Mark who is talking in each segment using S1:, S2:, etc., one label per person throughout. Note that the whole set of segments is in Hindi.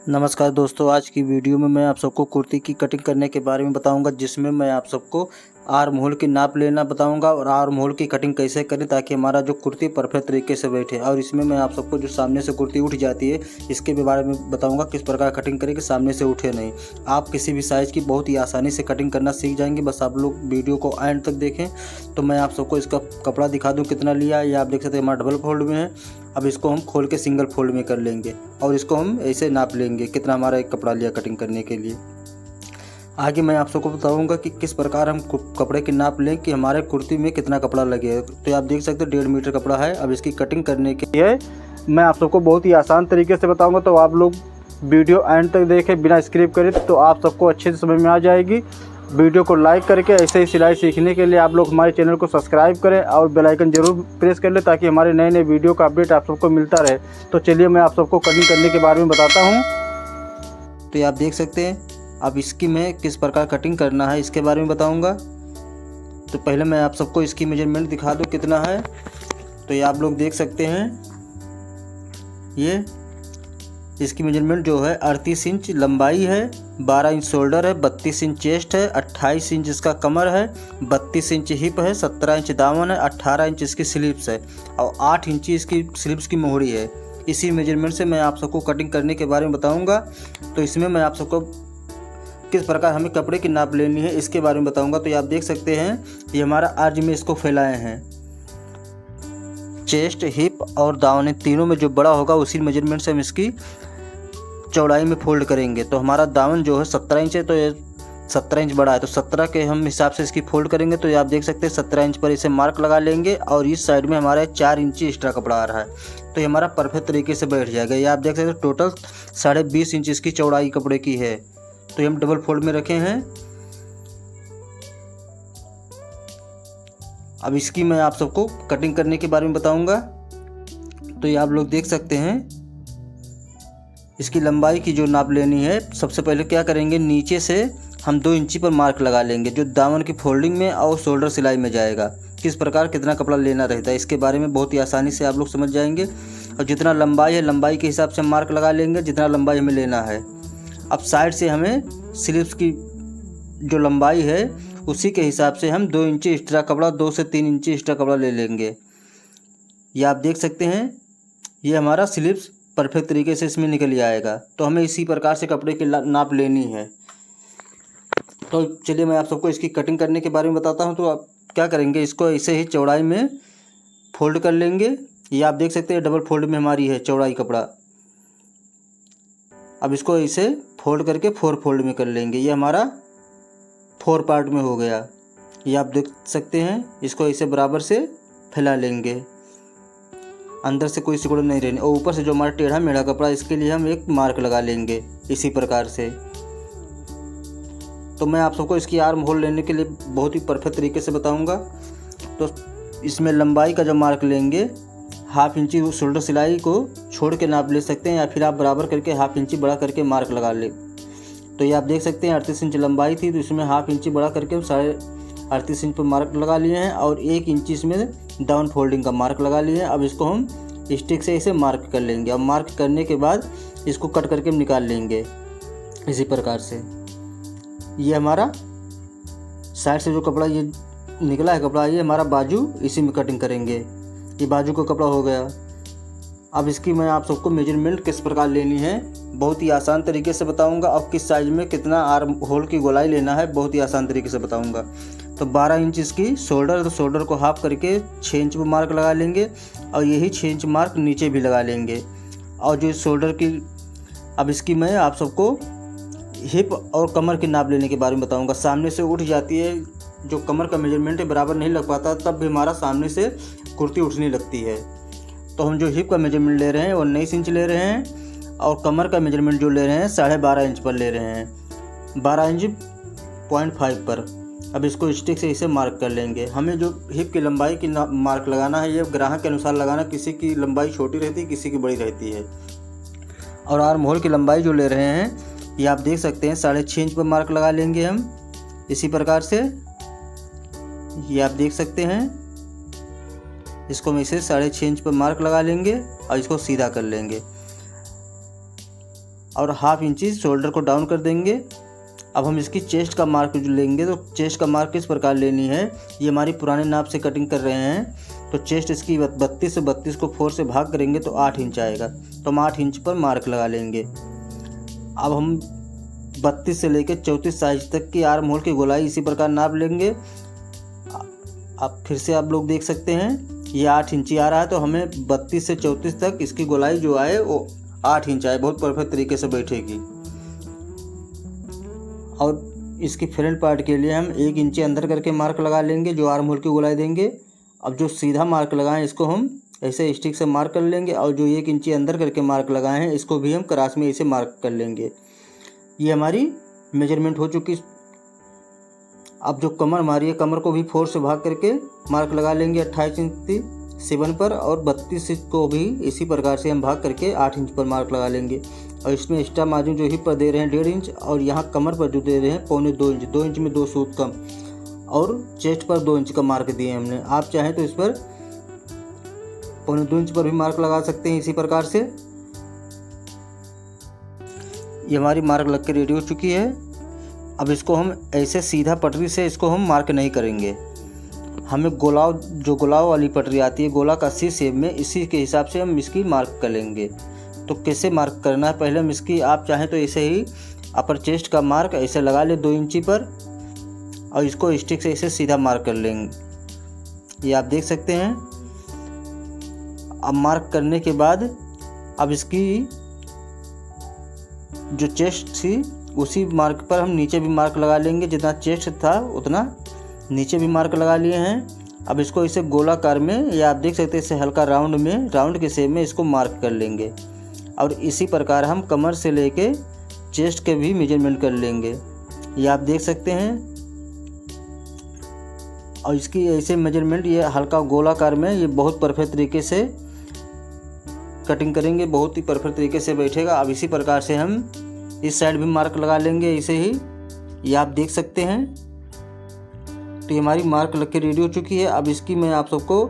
S1: नमस्कार दोस्तों, आज की वीडियो में मैं आप सबको कुर्ती की कटिंग करने के बारे में बताऊंगा, जिसमें मैं आप सबको आर्म होल की नाप लेना बताऊंगा और आर्म होल की कटिंग कैसे करें ताकि हमारा जो कुर्ती परफेक्ट तरीके से बैठे। और इसमें मैं आप सबको जो सामने से कुर्ती उठ जाती है इसके भी बारे में बताऊंगा, किस प्रकार कटिंग करें कि सामने से उठे नहीं। आप किसी भी साइज़ की बहुत ही आसानी से कटिंग करना सीख जाएंगे, बस आप लोग वीडियो को एंड तक देखें। तो मैं आप सबको इसका कपड़ा दिखा दूँ कितना लिया है। ये आप देख सकते हैं हमारा डबल फोल्ड में है। अब इसको हम खोल के सिंगल फोल्ड में कर लेंगे और इसको हम ऐसे नाप लेंगे कितना हमारा एक कपड़ा लिया कटिंग करने के लिए। आगे मैं आप सबको बताऊंगा कि किस प्रकार हम कपड़े की नाप लें कि हमारे कुर्ती में कितना कपड़ा लगे। तो आप देख सकते हो 1.5 मीटर कपड़ा है। अब इसकी कटिंग करने के लिए मैं आप सबको बहुत ही आसान तरीके से बताऊंगा, तो आप लोग वीडियो एंड तक देखें बिना स्किप करे, तो आप सबको अच्छे से समझ में आ जाएगी। वीडियो को लाइक करके ऐसे ही सिलाई सीखने के लिए आप लोग हमारे चैनल को सब्सक्राइब करें और बेल आइकन जरूर प्रेस कर लें ताकि हमारे नए नए वीडियो का अपडेट आप सबको मिलता रहे। तो चलिए मैं आप सबको कटिंग करने के बारे में बताता हूँ। तो ये आप देख सकते हैं। अब इसकी मैं किस प्रकार कटिंग करना है इसके बारे में बताऊँगा। तो पहले मैं आप सबको इसकी मेजरमेंट दिखा दूँ कितना है। तो ये आप लोग देख सकते हैं, ये इसकी मेजरमेंट जो है 38 इंच लंबाई है, 12 इंच शोल्डर है, 32 इंच चेस्ट है, 28 इंच इसका कमर है, 32 इंच हिप है, 17 इंच दामन है, 18 इंच इसकी स्लीव्स है और 8 इंच इसकी स्लीव्स की मोहरी है। इसी मेजरमेंट से मैं आप सबको कटिंग करने के बारे में बताऊंगा। तो इसमें मैं आप सबको किस प्रकार हमें कपड़े की नाप लेनी है इसके बारे में बताऊंगा। तो ये आप देख सकते हैं, ये हमारा आज में इसको फैलाए हैं। चेस्ट, हिप और दावने तीनों में जो बड़ा होगा उसी मेजरमेंट से हम इसकी चौड़ाई में फोल्ड करेंगे। तो हमारा दामन जो है 17 इंच है, तो ये 17 इंच बड़ा है, तो 17 के हम हिसाब से इसकी फोल्ड करेंगे। तो ये आप देख सकते हैं 17 इंच पर इसे मार्क लगा लेंगे और इस साइड में हमारा 4 इंच एक्स्ट्रा कपड़ा आ रहा है, तो ये हमारा परफेक्ट तरीके से बैठ जाएगा। ये आप देख सकते हैं टोटल 20.5 इंच इसकी चौड़ाई कपड़े की है। तो ये हम डबल फोल्ड में रखे हैं। अब इसकी मैं आप सबको कटिंग करने के बारे में बताऊंगा। तो ये आप लोग देख सकते हैं, इसकी लंबाई की जो नाप लेनी है, सबसे पहले क्या करेंगे, नीचे से हम 2 इंची पर मार्क लगा लेंगे जो दामन की फोल्डिंग में और शोल्डर सिलाई में जाएगा। किस प्रकार कितना कपड़ा लेना रहता है इसके बारे में बहुत ही आसानी से आप लोग समझ जाएंगे। और जितना लंबाई है, लंबाई के हिसाब से मार्क लगा लेंगे जितना लंबाई हमें लेना है। अब साइड से हमें स्लीव्स की जो लंबाई है उसी के हिसाब से हम 2 इंची एक्स्ट्रा कपड़ा, 2 से 3 इंची एक्स्ट्रा कपड़ा ले लेंगे। ये आप देख सकते हैं, ये हमारा स्लीव्स परफेक्ट तरीके से इसमें निकल आएगा। तो हमें इसी प्रकार से कपड़े की नाप लेनी है। तो चलिए मैं आप सबको इसकी कटिंग करने के बारे में बताता हूँ। तो आप क्या करेंगे, इसको ऐसे ही चौड़ाई में फोल्ड कर लेंगे। ये आप देख सकते हैं डबल फोल्ड में हमारी है चौड़ाई कपड़ा। अब इसको ऐसे फोल्ड करके 4 फोल्ड में कर लेंगे। ये हमारा 4 पार्ट में हो गया। ये आप देख सकते हैं, इसको ऐसे बराबर से फैला लेंगे, अंदर से कोई सिकुड़ नहीं रहनी। और ऊपर से जो हमारा टेढ़ा मेढ़ा कपड़ा, इसके लिए हम एक मार्क लगा लेंगे इसी प्रकार से। तो मैं आप सबको इसकी आर्म होल लेने के लिए बहुत ही परफेक्ट तरीके से बताऊंगा। तो इसमें लंबाई का जो मार्क लेंगे, 1/2 इंची शोल्डर सिलाई को छोड़ के नाप ले सकते हैं या फिर आप बराबर करके 1/2 इंची बड़ा करके मार्क लगा ले। तो ये आप देख सकते हैं 38 इंच लंबाई थी, तो इसमें 1/2 इंची बड़ा करके हम 38.5 इंच पर मार्क लगा लिए हैं और 1 इंची इसमें डाउन फोल्डिंग का मार्क लगा लिए हैं। अब इसको हम स्टिक से इसे मार्क कर लेंगे। अब मार्क करने के बाद इसको कट करके हम निकाल लेंगे इसी प्रकार से। ये हमारा साइड से जो कपड़ा ये निकला है कपड़ा, ये हमारा बाजू, इसी में कटिंग करेंगे। ये बाजू का कपड़ा हो गया। अब इसकी मैं आप सबको मेजरमेंट किस प्रकार लेनी है बहुत ही आसान तरीके से बताऊंगा और किस साइज में कितना आर्म होल की गोलाई लेना है बहुत ही आसान तरीके से बताऊंगा। तो 12 इंच इसकी शोल्डर, तो शोल्डर को हाफ करके 6 इंच पर मार्क लगा लेंगे और यही 6 इंच मार्क नीचे भी लगा लेंगे। और जो शोल्डर की, अब इसकी मैं आप सबको हिप और कमर की नाप लेने के बारे में बताऊंगा। सामने से उठ जाती है, जो कमर का मेजरमेंट है बराबर नहीं लग पाता, तब भी हमारा सामने से कुर्ती उठने लगती है। तो हम जो हिप का मेजरमेंट ले रहे हैं वो 19 इंच ले रहे हैं और कमर का मेजरमेंट जो ले रहे हैं 12.5 इंच पर ले रहे हैं, 12 इंच 0.5 पर। अब इसको स्टिक से इसे मार्क कर लेंगे। हमें जो हिप की लंबाई की मार्क लगाना है, ये ग्राहक के अनुसार लगाना, किसी की लंबाई छोटी रहती है, किसी की बड़ी रहती है। और आर्म होल की लंबाई जो ले रहे हैं, ये आप देख सकते हैं 6.5 इंच पर मार्क लगा लेंगे हम इसी प्रकार से। ये आप देख सकते हैं, इसको हम इसे 6.5 इंच पर मार्क लगा लेंगे और इसको सीधा कर लेंगे। और हाफ इंची शोल्डर को डाउन कर देंगे। अब हम इसकी चेस्ट का मार्क जो लेंगे तो चेस्ट का मार्क किस प्रकार लेनी है, ये हमारी पुराने नाप से कटिंग कर रहे हैं तो चेस्ट इसकी 32 से 32 को 4 से भाग करेंगे तो 8 इंच आएगा, तो हम 8 इंच पर मार्क लगा लेंगे। अब हम 32 से लेकर 34 साइज तक की आर्म होल की गोलाई इसी प्रकार नाप लेंगे। अब फिर से आप लोग देख सकते हैं ये 8 इंची आ रहा है, तो हमें 32 से 34 तक इसकी गोलाई जो आए वो 8 इंच आए, बहुत परफेक्ट तरीके से बैठेगी। और इसकी फ्रंट पार्ट के लिए हम 1 इंची अंदर करके मार्क लगा लेंगे जो आर्म होल की गोलाई देंगे। अब जो सीधा मार्क लगाएं इसको हम ऐसे स्टिक से मार्क कर लेंगे, और जो 1 इंची अंदर करके मार्क लगाए हैं इसको भी हम क्रॉस में ऐसे मार्क कर लेंगे। ये हमारी मेजरमेंट हो चुकी। अब जो कमर हमारी है, कमर को भी 4 से भाग करके मार्क लगा लेंगे 28 इंच 7 पर, और 32 इंच को भी इसी प्रकार से हम भाग करके 8 इंच पर मार्क लगा लेंगे। और इसमें एक्स्ट्रा मार्जिन जो हिप पर दे रहे हैं 1.5 इंच, और यहाँ कमर पर जो दे रहे हैं 2.25 इंच, 2 इंच में 2 सूत कम, और चेस्ट पर 2 इंच का मार्क दिए हमने। आप चाहें तो इस पर 2.25 इंच पर भी मार्क लगा सकते हैं इसी प्रकार से। ये हमारी मार्क लग के रेडी हो चुकी है। अब इसको हम ऐसे सीधा पटरी से इसको हम मार्क नहीं करेंगे, हमें गोलाव वाली पटरी आती है गोला का सी शेप में, इसी के हिसाब से हम इसकी मार्क कर लेंगे। तो कैसे मार्क करना है, पहले हम इसकी, आप चाहें तो ऐसे ही अपर चेस्ट का मार्क ऐसे लगा ले 2 इंची पर, और इसको स्टिक से ऐसे सीधा मार्क कर लेंगे। ये आप देख सकते हैं। अब मार्क करने के बाद अब इसकी जो चेस्ट थी उसी मार्क पर हम नीचे भी मार्क लगा लेंगे, जितना चेस्ट था उतना नीचे भी मार्क लगा लिए हैं। अब इसको इसे गोलाकार में, या आप देख सकते हैं इसे हल्का राउंड के शेप में इसको मार्क कर लेंगे। और इसी प्रकार हम कमर से लेके चेस्ट के भी मेजरमेंट कर लेंगे, ये आप देख सकते हैं। और इसकी ऐसे मेजरमेंट ये हल्का गोलाकार में ये बहुत परफेक्ट तरीके से कटिंग करेंगे, बहुत ही परफेक्ट तरीके से बैठेगा। अब इसी प्रकार से हम इस साइड भी मार्क लगा लेंगे ऐसे ही, ये आप देख सकते हैं। तो ये हमारी मार्क लग के रेडी हो चुकी है। अब इसकी मैं आप सबको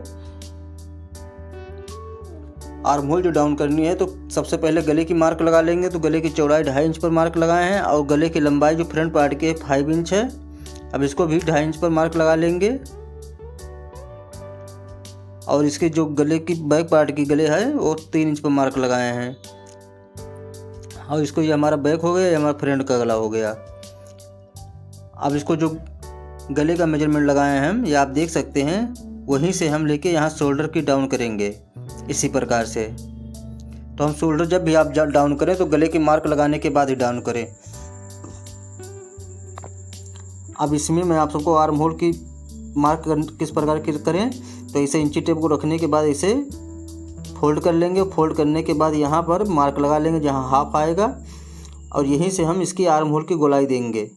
S1: आर्म होल जो डाउन करनी है, तो सबसे पहले गले की मार्क लगा लेंगे। तो गले की चौड़ाई 2.5 इंच पर मार्क लगाए हैं, और गले की लंबाई जो फ्रंट पार्ट की 5 इंच है, अब इसको भी 2.5 इंच पर मार्क लगा लेंगे। और इसके जो गले की बैक पार्ट की गले है वो 3 इंच पर मार्क लगाए हैं। और इसको, ये हमारा बैक हो गया, ये हमारा फ्रंट का गला हो गया। अब इसको जो गले का मेजरमेंट लगाए हैं हम, ये आप देख सकते हैं, वहीं से हम लेके यहाँ शोल्डर की डाउन करेंगे इसी प्रकार से। तो हम शोल्डर जब भी आप डाउन करें तो गले की मार्क लगाने के बाद ही डाउन करें। अब इसमें मैं आप सबको आर्म होल की मार्क किस प्रकार की करें, तो इसे इंची टेप को रखने के बाद इसे फोल्ड कर लेंगे। फोल्ड करने के बाद यहाँ पर मार्क लगा लेंगे जहाँ हाफ आएगा, और यहीं से हम इसकी आर्म होल की गोलाई देंगे।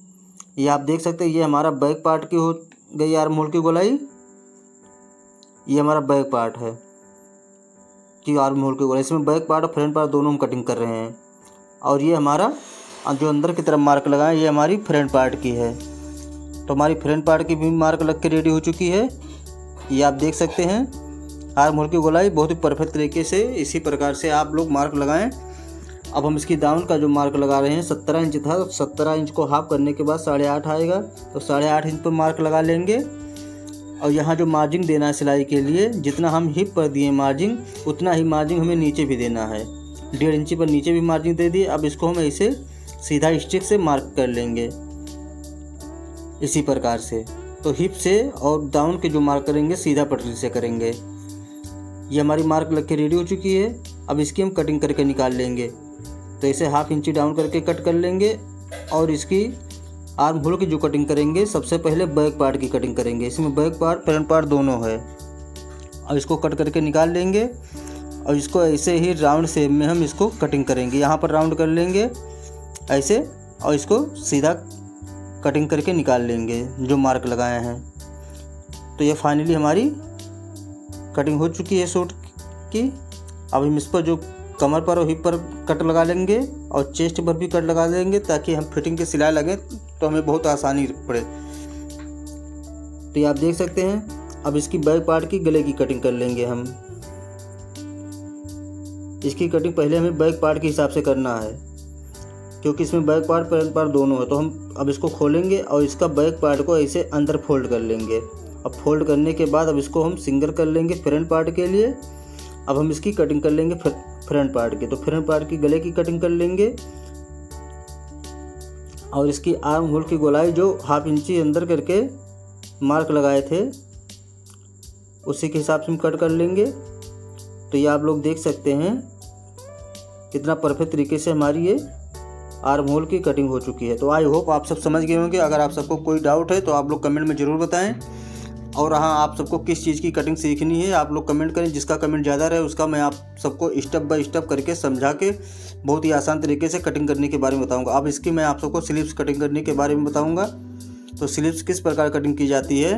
S1: ये आप देख सकते हैं, ये हमारा बैक पार्ट की हो गई आर्म होल की गोलाई, ये हमारा बैक पार्ट है कि आर्म होल की गोलाई, इसमें बैक पार्ट और फ्रंट पार्ट दोनों हम कटिंग कर रहे हैं। और ये हमारा जो अंदर की तरफ मार्क लगाए ये हमारी फ्रंट पार्ट की है। तो हमारी फ्रंट पार्ट की भी मार्क लग के रेडी हो चुकी है, ये आप देख सकते हैं। आर्म होल की गोलाई बहुत ही परफेक्ट तरीके से इसी प्रकार से आप लोग मार्क लगाएं। अब हम इसकी दाउन का जो मार्क लगा रहे हैं 17 इंच था, 17 इंच को हाफ करने के बाद 8.5 आएगा, तो 8.5 इंच पर मार्क लगा लेंगे। और यहाँ जो मार्जिन देना है सिलाई के लिए, जितना हम हिप पर दिए मार्जिन उतना ही मार्जिन हमें नीचे भी देना है। 1.5 इंची पर नीचे भी मार्जिन दे दिए। अब इसको हम ऐसे सीधा स्टिक से मार्क कर लेंगे इसी प्रकार से। तो हिप से और डाउन के जो मार्क करेंगे सीधा पटरी से करेंगे। ये हमारी मार्क लग के रेडी हो चुकी है। अब इसकी हम कटिंग करके निकाल लेंगे। तो इसे 1/2 इंची डाउन करके कट कर लेंगे, और इसकी आर्म होल की जो कटिंग करेंगे सबसे पहले बैक पार्ट की कटिंग करेंगे। इसमें बैक पार्ट फ्रंट पार्ट दोनों है, और इसको कट करके निकाल लेंगे। और इसको ऐसे ही राउंड शेप में हम इसको कटिंग करेंगे। यहाँ पर राउंड कर लेंगे ऐसे, और इसको सीधा कटिंग करके निकाल लेंगे जो मार्क लगाए हैं। तो ये फाइनली हमारी कटिंग हो चुकी है सूट की। अब हम इस पर जो कमर पर और हिप पर कट लगा लेंगे, और चेस्ट पर भी कट लगा देंगे, ताकि हम फिटिंग की सिलाई लगे तो हमें बहुत आसानी पड़े। तो ये आप देख सकते हैं। अब इसकी बैक पार्ट की गले की कटिंग कर लेंगे हम। इसकी कटिंग पहले हमें बैक पार्ट के हिसाब से करना है। क्योंकि इसमें बैक पार्ट फ्रंट पार्ट दोनों है। तो हम अब इसको खोलेंगे और इसका बैक पार्ट को ऐसे अंदर फोल्ड कर लेंगे। अब फोल्ड करने के बाद अब इसको हम सिंगल कर लेंगे फ्रंट पार्ट के लिए। अब हम इसकी कटिंग कर लेंगे फ्रंट पार्ट की। तो फ्रंट पार्ट की गले की कटिंग कर लेंगे और इसकी आर्म होल की गोलाई जो 1/2 इंची अंदर करके मार्क लगाए थे उसी के हिसाब से हम कट कर लेंगे। तो ये आप लोग देख सकते हैं कितना परफेक्ट तरीके से हमारी ये आर्म होल की कटिंग हो चुकी है। तो आई होप आप सब समझ गए होंगे। अगर आप सबको कोई डाउट है तो आप लोग कमेंट में ज़रूर बताएं। और हाँ, आप सबको किस चीज़ की कटिंग सीखनी है आप लोग कमेंट करें। जिसका कमेंट ज़्यादा रहे उसका मैं आप सबको स्टेप बाय स्टेप करके समझा के बहुत ही आसान तरीके से कटिंग करने के बारे में बताऊँगा। अब इसकी मैं आप सबको स्लीव्स कटिंग करने के बारे में बताऊँगा। तो स्लीव्स किस प्रकार कटिंग की जाती है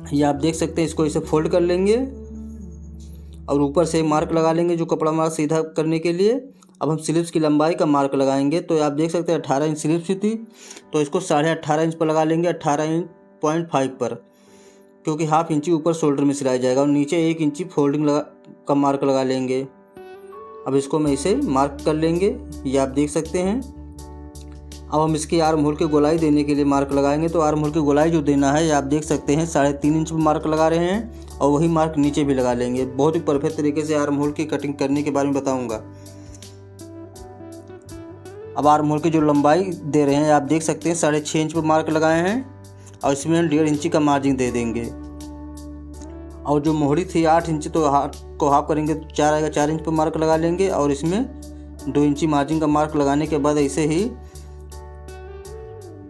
S1: ये आप देख सकते हैं। इसको इसे फोल्ड कर लेंगे और ऊपर से मार्क लगा लेंगे जो कपड़ा हमारा सीधा करने के लिए। अब हम स्लीव्स की लंबाई का मार्क लगाएंगे। तो आप देख सकते हैं 18 इंच स्लीव्स थी, तो इसको 18.5 इंच पर लगा लेंगे, 18.5 पर, क्योंकि 1/2 इंची ऊपर शोल्डर में सिलाई जाएगा। और नीचे 1 इंची फोल्डिंग का मार्क लगा लेंगे। अब इसको मैं इसे मार्क कर लेंगे, ये आप देख सकते हैं। अब हम इसकी आर्म होल की गोलाई देने के लिए मार्क लगाएंगे। तो आर्म होल की गोलाई जो देना है ये आप देख सकते हैं 3.5 इंच पर मार्क लगा रहे हैं और वही मार्क नीचे भी लगा लेंगे। बहुत ही परफेक्ट तरीके से आर्म होल की कटिंग करने के बारे में बताऊंगा। अब आर्म होल की जो लंबाई दे रहे हैं आप देख सकते हैं 6.5 इंच पर मार्क लगाए हैं और इसमें हम 1.5 इंची का मार्जिन दे देंगे। और जो मोहरी थी 8 इंच, तो को हाफ करेंगे तो 4 आएगा, 4 इंच पर मार्क लगा लेंगे और इसमें 2 इंची मार्जिन का मार्क लगाने के बाद ऐसे ही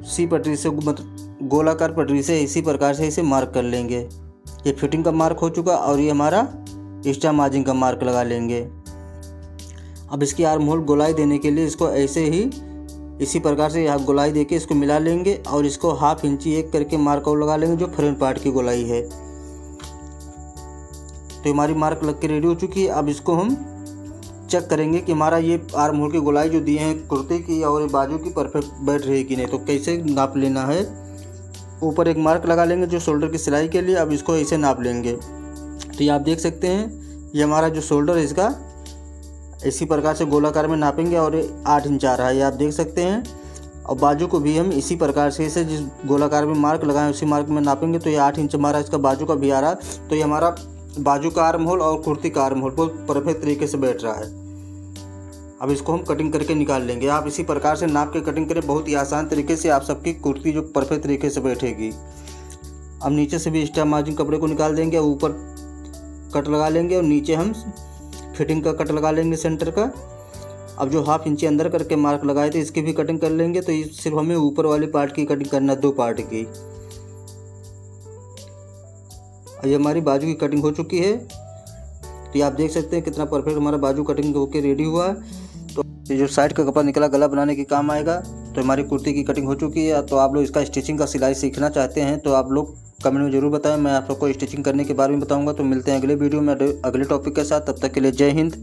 S1: सी पटरी से गोलाकार पटरी से इसी प्रकार से इसे मार्क कर लेंगे। ये फिटिंग का मार्क हो चुका और ये हमारा एक्स्ट्रा मार्जिन का मार्क लगा लेंगे। अब इसकी आर्म होल गोलाई देने के लिए इसको ऐसे ही इसी प्रकार से यहाँ गोलाई देके इसको मिला लेंगे और इसको 1/2 इंची एक करके मार्क और लगा लेंगे जो फ्रंट पार्ट की गोलाई है। तो हमारी मार्क लग के रेडी हो चुकी है। अब इसको हम चेक करेंगे कि हमारा ये आर्म होल की गोलाई जो दिए हैं कुर्ते की और बाजू की परफेक्ट बैठ रही कि नहीं। तो कैसे नाप लेना है, ऊपर एक मार्क लगा लेंगे जो शोल्डर की सिलाई के लिए। अब इसको ऐसे नाप लेंगे। तो ये आप देख सकते हैं ये हमारा जो शोल्डर है इसका इसी प्रकार से गोलाकार में नापेंगे और 8 इंच आ रहा है, ये आप देख सकते हैं। और बाजू को भी हम इसी प्रकार से इसे जिस गोलाकार में मार्क लगाएं उसी मार्क में नापेंगे। तो ये 8 इंच हमारा इसका बाजू का भी आ रहा है। तो ये हमारा बाजू का आर्म होल और कुर्ती का आर्म होल बहुत परफेक्ट तरीके से बैठ रहा है। अब इसको हम कटिंग करके निकाल लेंगे। आप इसी प्रकार से नाप के कटिंग करें, बहुत ही आसान तरीके से आप सबकी कुर्ती जो परफेक्ट तरीके से बैठेगी। अब नीचे से भी एक्स्ट्रा मार्जिन कपड़े को निकाल देंगे, ऊपर कट लगा लेंगे और नीचे हम फिटिंग का कट लगा लेंगे सेंटर का। अब जो 1/2 इंची अंदर करके मार्क लगाए थे इसकी भी कटिंग कर लेंगे। तो ये सिर्फ हमें ऊपर वाली पार्ट की कटिंग करना है, 2 पार्ट की। और ये हमारी बाजू की कटिंग हो चुकी है। तो ये आप देख सकते हैं कितना परफेक्ट हमारा बाजू कटिंग होकर रेडी हुआ है। तो ये जो साइड का कपड़ा निकला गला बनाने के काम आएगा। तो हमारी कुर्ती की कटिंग हो चुकी है। तो आप लोग इसका स्टिचिंग का सिलाई सीखना चाहते हैं तो आप लोग कमेंट में ज़रूर बताएं, मैं आप सबको स्टिचिंग करने के बारे में बताऊंगा। तो मिलते हैं अगले वीडियो में अगले टॉपिक के साथ। तब तक के लिए जय हिंद।